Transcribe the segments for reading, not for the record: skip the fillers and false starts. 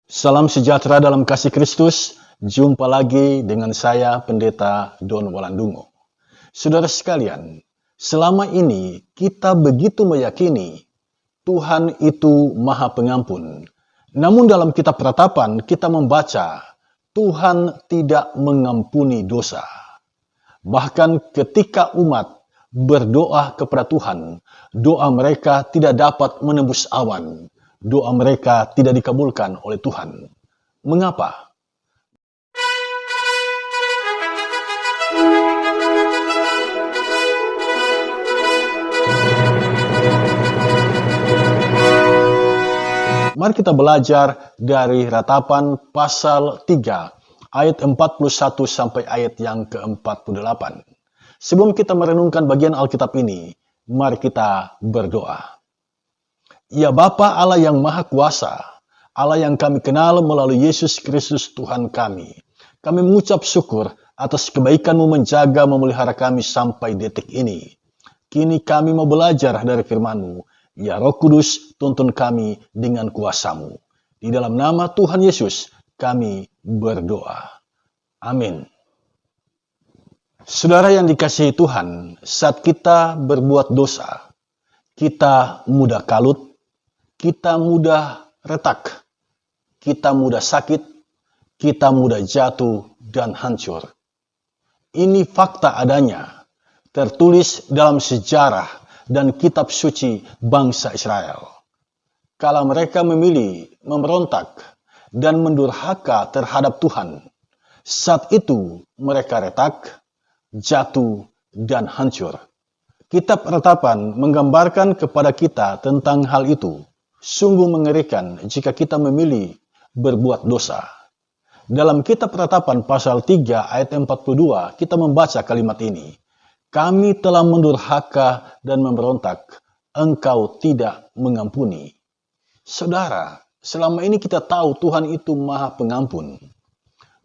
Salam sejahtera dalam kasih Kristus. Jumpa lagi dengan saya, Pendeta Don Walandungo. Saudara sekalian, selama ini kita begitu meyakini Tuhan itu Maha Pengampun. Namun dalam kitab Ratapan kita membaca Tuhan tidak mengampuni dosa. Bahkan ketika umat berdoa kepada Tuhan, doa mereka tidak dapat menembus awan. Doa mereka tidak dikabulkan oleh Tuhan. Mengapa? Mari kita belajar dari Ratapan pasal 3 ayat 41 sampai ayat yang ke-48. Sebelum kita merenungkan bagian Alkitab ini, mari kita berdoa. Ya Bapa Allah yang Maha Kuasa, Allah yang kami kenal melalui Yesus Kristus Tuhan kami. Kami mengucap syukur atas kebaikan-Mu menjaga memelihara kami sampai detik ini. Kini kami mau belajar dari firman-Mu. Ya Roh Kudus, tuntun kami dengan kuasa-Mu. Di dalam nama Tuhan Yesus, kami berdoa. Amin. Saudara yang dikasihi Tuhan, saat kita berbuat dosa, kita mudah kalut, kita mudah retak, kita mudah sakit, kita mudah jatuh dan hancur. Ini fakta adanya, tertulis dalam sejarah dan kitab suci bangsa Israel. Kala mereka memilih memberontak dan mendurhaka terhadap Tuhan, saat itu mereka retak, jatuh, dan hancur. Kitab Ratapan menggambarkan kepada kita tentang hal itu. Sungguh mengerikan jika kita memilih berbuat dosa. Dalam kitab Ratapan pasal 3 ayat 42 kita membaca kalimat ini. Kami telah mendurhaka dan memberontak, Engkau tidak mengampuni. Saudara, selama ini kita tahu Tuhan itu Maha Pengampun.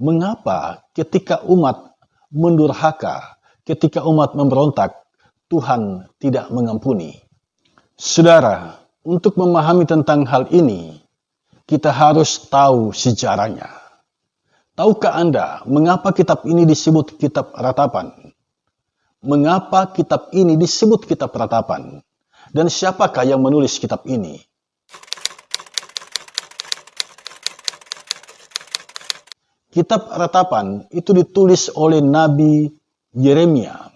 Mengapa ketika umat mendurhaka, ketika umat memberontak, Tuhan tidak mengampuni? Saudara, untuk memahami tentang hal ini, kita harus tahu sejarahnya. Tahukah Anda mengapa kitab ini disebut kitab Ratapan? Mengapa kitab ini disebut kitab Ratapan? Dan siapakah yang menulis kitab ini? Kitab Ratapan itu ditulis oleh Nabi Yeremia.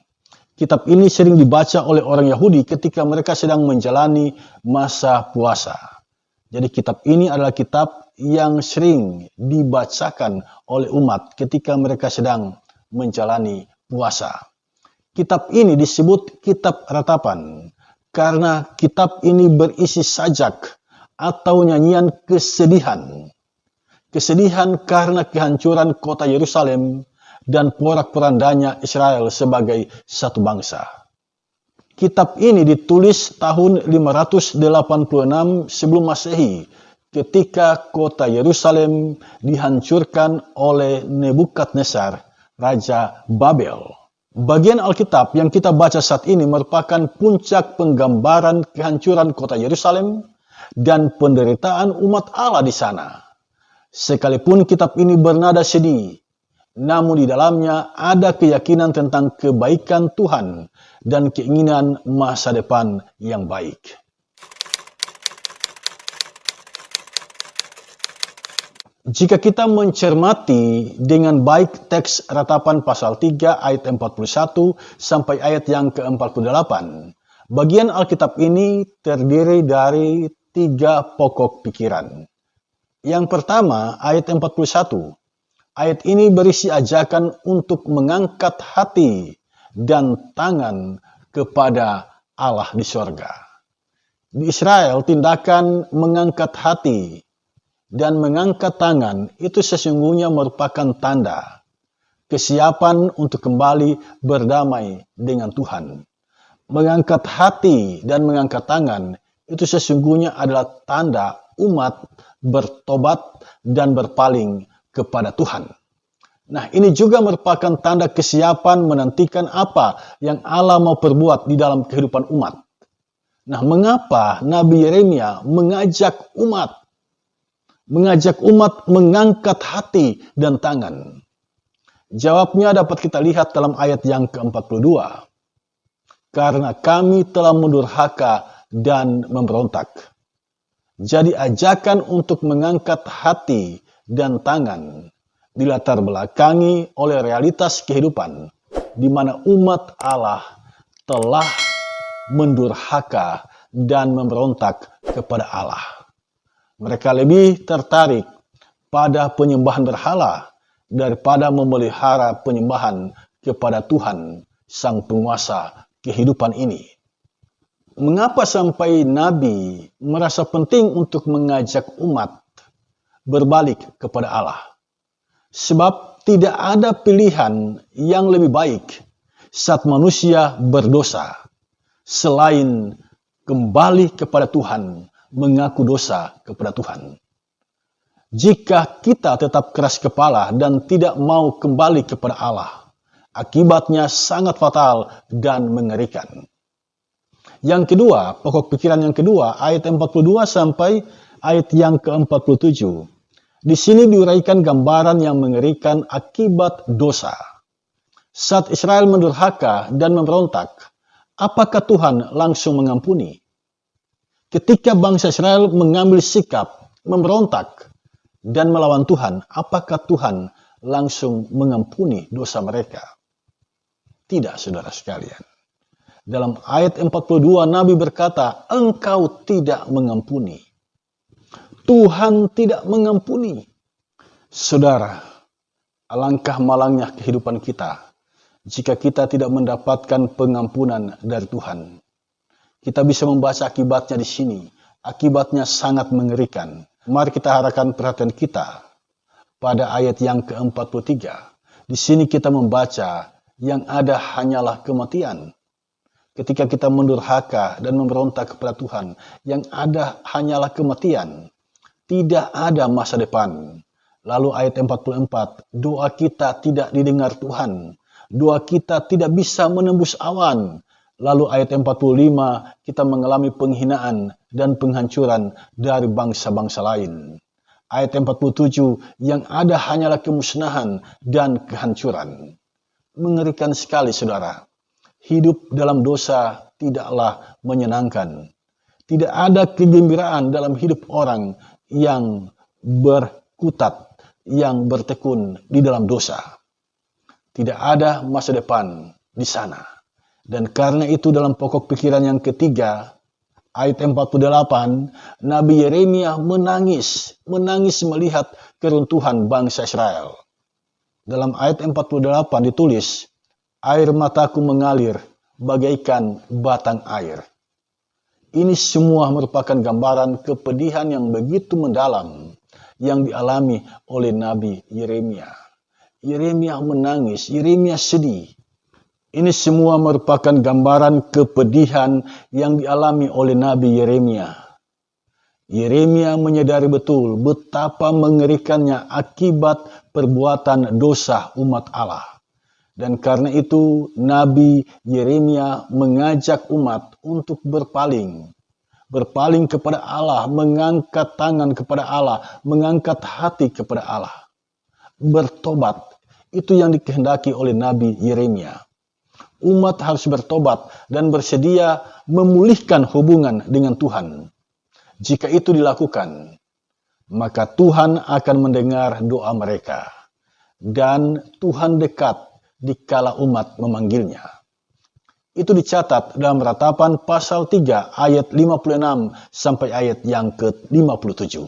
Kitab ini sering dibaca oleh orang Yahudi ketika mereka sedang menjalani masa puasa. Jadi kitab ini adalah kitab yang sering dibacakan oleh umat ketika mereka sedang menjalani puasa. Kitab ini disebut kitab Ratapan karena kitab ini berisi sajak atau nyanyian kesedihan. Kesedihan karena kehancuran kota Yerusalem dan porak-porandanya Israel sebagai satu bangsa. Kitab ini ditulis tahun 586 sebelum Masehi ketika kota Yerusalem dihancurkan oleh Nebukadnezar, Raja Babel. Bagian Alkitab yang kita baca saat ini merupakan puncak penggambaran kehancuran kota Yerusalem dan penderitaan umat Allah di sana. Sekalipun kitab ini bernada sedih, namun di dalamnya ada keyakinan tentang kebaikan Tuhan dan keinginan masa depan yang baik. Jika kita mencermati dengan baik teks Ratapan pasal 3 ayat 41 sampai ayat yang ke-48, bagian Alkitab ini terdiri dari 3 pokok pikiran. Yang pertama, ayat 41. Ayat ini berisi ajakan untuk mengangkat hati dan tangan kepada Allah di sorga. Di Israel, tindakan mengangkat hati dan mengangkat tangan itu sesungguhnya merupakan tanda kesiapan untuk kembali berdamai dengan Tuhan. Mengangkat hati dan mengangkat tangan itu sesungguhnya adalah tanda umat bertobat dan berpaling kepada Tuhan. Nah, ini juga merupakan tanda kesiapan menantikan apa yang Allah mau perbuat di dalam kehidupan umat. Nah, mengapa Nabi Yeremia mengajak umat mengajak umat mengangkat hati dan tangan? Jawabnya dapat kita lihat dalam ayat yang ke-42. Karena kami telah mendurhaka dan memberontak. Jadi ajakan untuk mengangkat hati dan tangan dilatar belakangi oleh realitas kehidupan di mana umat Allah telah mendurhaka dan memberontak kepada Allah. Mereka lebih tertarik pada penyembahan berhala daripada memelihara penyembahan kepada Tuhan, Sang Penguasa kehidupan ini. Mengapa sampai Nabi merasa penting untuk mengajak umat berbalik kepada Allah? Sebab tidak ada pilihan yang lebih baik saat manusia berdosa selain kembali kepada Tuhan, mengaku dosa kepada Tuhan. Jika kita tetap keras kepala dan tidak mau kembali kepada Allah, akibatnya sangat fatal dan mengerikan. Yang kedua, pokok pikiran yang kedua, ayat 42 sampai ayat yang ke-47. Di sini diuraikan gambaran yang mengerikan akibat dosa. Saat Israel mendurhaka dan memberontak, apakah Tuhan langsung mengampuni? Ketika bangsa Israel mengambil sikap memberontak dan melawan Tuhan, apakah Tuhan langsung mengampuni dosa mereka? Tidak, saudara sekalian. Dalam ayat 42 Nabi berkata, engkau tidak mengampuni. Tuhan tidak mengampuni. Saudara, alangkah malangnya kehidupan kita jika kita tidak mendapatkan pengampunan dari Tuhan. Kita bisa membaca akibatnya di sini. Akibatnya sangat mengerikan. Mari kita arahkan perhatian kita pada ayat yang ke-43. Di sini kita membaca yang ada hanyalah kematian. Ketika kita mendurhaka dan memberontak kepada Tuhan, yang ada hanyalah kematian. Tidak ada masa depan. Lalu ayat 44, doa kita tidak didengar Tuhan. Doa kita tidak bisa menembus awan. Lalu ayat 45, kita mengalami penghinaan dan penghancuran dari bangsa-bangsa lain. Ayat 47, yang ada hanyalah kemusnahan dan kehancuran. Mengerikan sekali, saudara. Hidup dalam dosa tidaklah menyenangkan. Tidak ada kegembiraan dalam hidup orang yang berkutat, yang bertekun di dalam dosa. Tidak ada masa depan di sana. Dan karena itu dalam pokok pikiran yang ketiga, ayat 48, Nabi Yeremia menangis melihat keruntuhan bangsa Israel. Dalam ayat 48 ditulis, air mataku mengalir bagaikan batang air. Ini semua merupakan gambaran kepedihan yang begitu mendalam yang dialami oleh Nabi Yeremia. Yeremia menangis, Yeremia sedih. Ini semua merupakan gambaran kepedihan yang dialami oleh Nabi Yeremia. Yeremia menyadari betul betapa mengerikannya akibat perbuatan dosa umat Allah. Dan karena itu Nabi Yeremia mengajak umat untuk berpaling. Berpaling kepada Allah, mengangkat tangan kepada Allah, mengangkat hati kepada Allah. Bertobat, itu yang dikehendaki oleh Nabi Yeremia. Umat harus bertobat dan bersedia memulihkan hubungan dengan Tuhan. Jika itu dilakukan, maka Tuhan akan mendengar doa mereka. Dan Tuhan dekat dikala umat memanggilnya. Itu dicatat dalam Ratapan pasal 3 ayat 56 sampai ayat yang ke-57.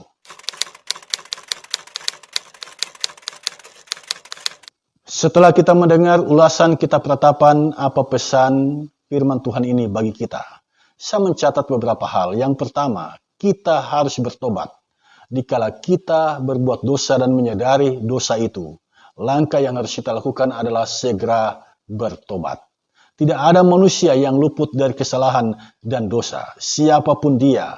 Setelah kita mendengar ulasan kitab Ratapan, apa pesan firman Tuhan ini bagi kita? Saya mencatat beberapa hal. Yang pertama, kita harus bertobat. Dikala kita berbuat dosa dan menyadari dosa itu, langkah yang harus kita lakukan adalah segera bertobat. Tidak ada manusia yang luput dari kesalahan dan dosa. Siapapun dia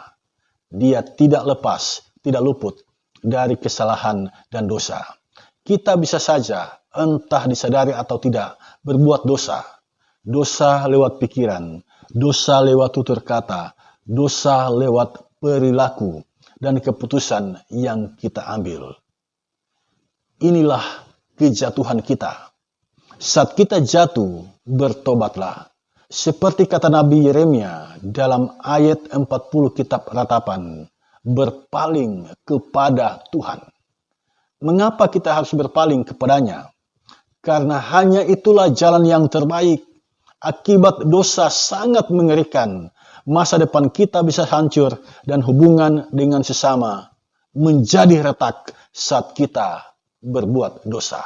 tidak lepas, tidak luput dari kesalahan dan dosa. Kita bisa saja, entah disadari atau tidak, berbuat dosa. Dosa lewat pikiran, dosa lewat tutur kata, dosa lewat perilaku, dan keputusan yang kita ambil. Inilah kejatuhan kita. Saat kita jatuh, bertobatlah. Seperti kata Nabi Yeremia dalam ayat 40 kitab Ratapan, berpaling kepada Tuhan. Mengapa kita harus berpaling kepadanya? Karena hanya itulah jalan yang terbaik. Akibat dosa sangat mengerikan. Masa depan kita bisa hancur dan hubungan dengan sesama menjadi retak saat kita berbuat dosa.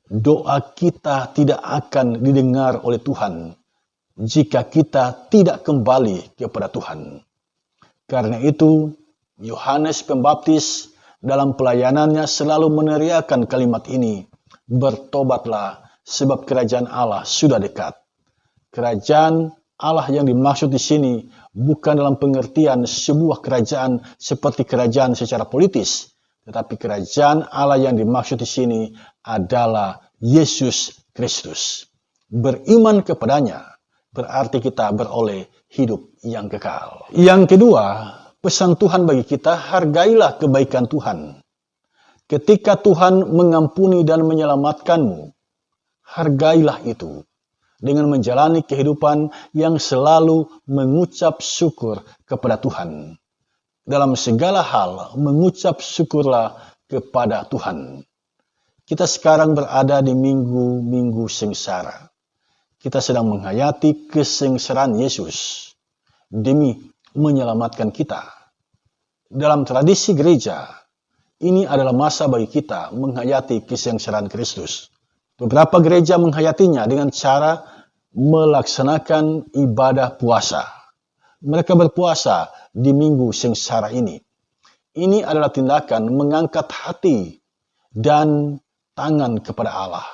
Doa kita tidak akan didengar oleh Tuhan jika kita tidak kembali kepada Tuhan. Karena itu, Yohanes Pembaptis dalam pelayanannya selalu meneriakkan kalimat ini, bertobatlah sebab kerajaan Allah sudah dekat. Kerajaan Allah yang dimaksud di sini bukan dalam pengertian sebuah kerajaan seperti kerajaan secara politis, tetapi kerajaan Allah yang dimaksud di sini adalah Yesus Kristus. Beriman kepadanya berarti kita beroleh hidup yang kekal. Yang kedua, pesan Tuhan bagi kita, hargailah kebaikan Tuhan. Ketika Tuhan mengampuni dan menyelamatkanmu, hargailah itu dengan menjalani kehidupan yang selalu mengucap syukur kepada Tuhan. Dalam segala hal, mengucap syukurlah kepada Tuhan. Kita sekarang berada di minggu-minggu sengsara. Kita sedang menghayati kesengsaraan Yesus demi menyelamatkan kita. Dalam tradisi gereja, ini adalah masa bagi kita menghayati kesengsaraan Kristus. Beberapa gereja menghayatinya dengan cara melaksanakan ibadah puasa. Mereka berpuasa di minggu sengsara ini. Ini adalah tindakan mengangkat hati dan tangan kepada Allah,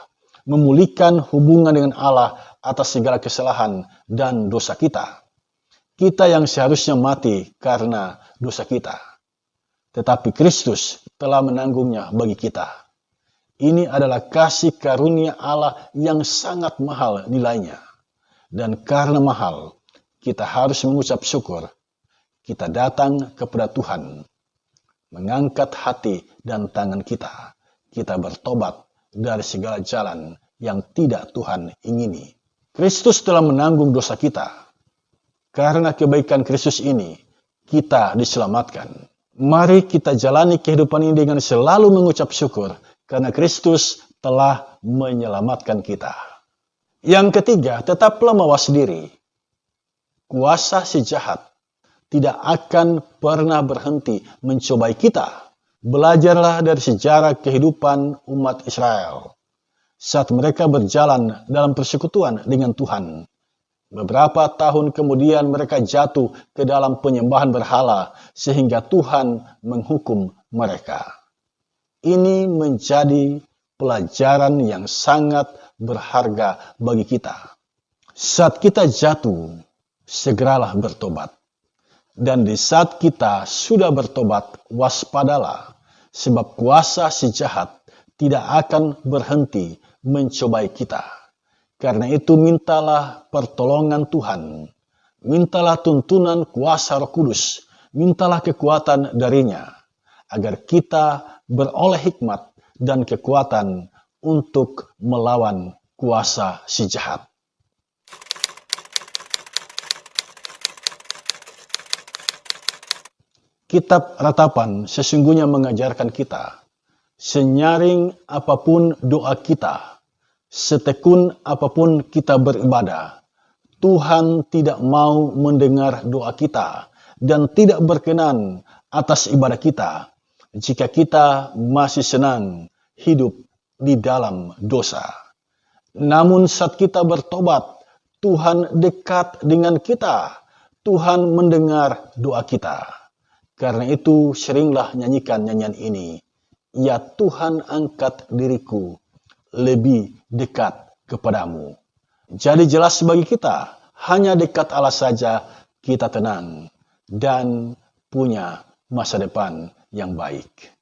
memulihkan hubungan dengan Allah atas segala kesalahan dan dosa kita. Kita yang seharusnya mati karena dosa kita, tetapi Kristus telah menanggungnya bagi kita. Ini adalah kasih karunia Allah yang sangat mahal nilainya. Dan karena mahal, kita harus mengucap syukur. Kita datang kepada Tuhan, mengangkat hati dan tangan kita. Kita bertobat dari segala jalan yang tidak Tuhan ingini. Kristus telah menanggung dosa kita. Karena kebaikan Kristus ini, kita diselamatkan. Mari kita jalani kehidupan ini dengan selalu mengucap syukur, karena Kristus telah menyelamatkan kita. Yang ketiga, tetaplah mawas diri. Kuasa si jahat tidak akan pernah berhenti mencobai kita. Belajarlah dari sejarah kehidupan umat Israel saat mereka berjalan dalam persekutuan dengan Tuhan. Beberapa tahun kemudian mereka jatuh ke dalam penyembahan berhala sehingga Tuhan menghukum mereka. Ini menjadi pelajaran yang sangat berharga bagi kita. Saat kita jatuh, segeralah bertobat. Dan di saat kita sudah bertobat, waspadalah, sebab kuasa si jahat tidak akan berhenti mencobai kita. Karena itu mintalah pertolongan Tuhan, mintalah tuntunan kuasa Roh Kudus, mintalah kekuatan darinya, agar kita beroleh hikmat dan kekuatan untuk melawan kuasa si jahat. Kitab Ratapan sesungguhnya mengajarkan kita, senyaring apapun doa kita, setekun apapun kita beribadah, Tuhan tidak mau mendengar doa kita dan tidak berkenan atas ibadah kita jika kita masih senang hidup di dalam dosa. Namun saat kita bertobat, Tuhan dekat dengan kita. Tuhan mendengar doa kita. Karena itu seringlah nyanyikan nyanyian ini. Ya Tuhan, angkat diriku lebih dekat kepadamu. Jadi jelas bagi kita, hanya dekat Allah saja kita tenang dan punya masa depan yang baik.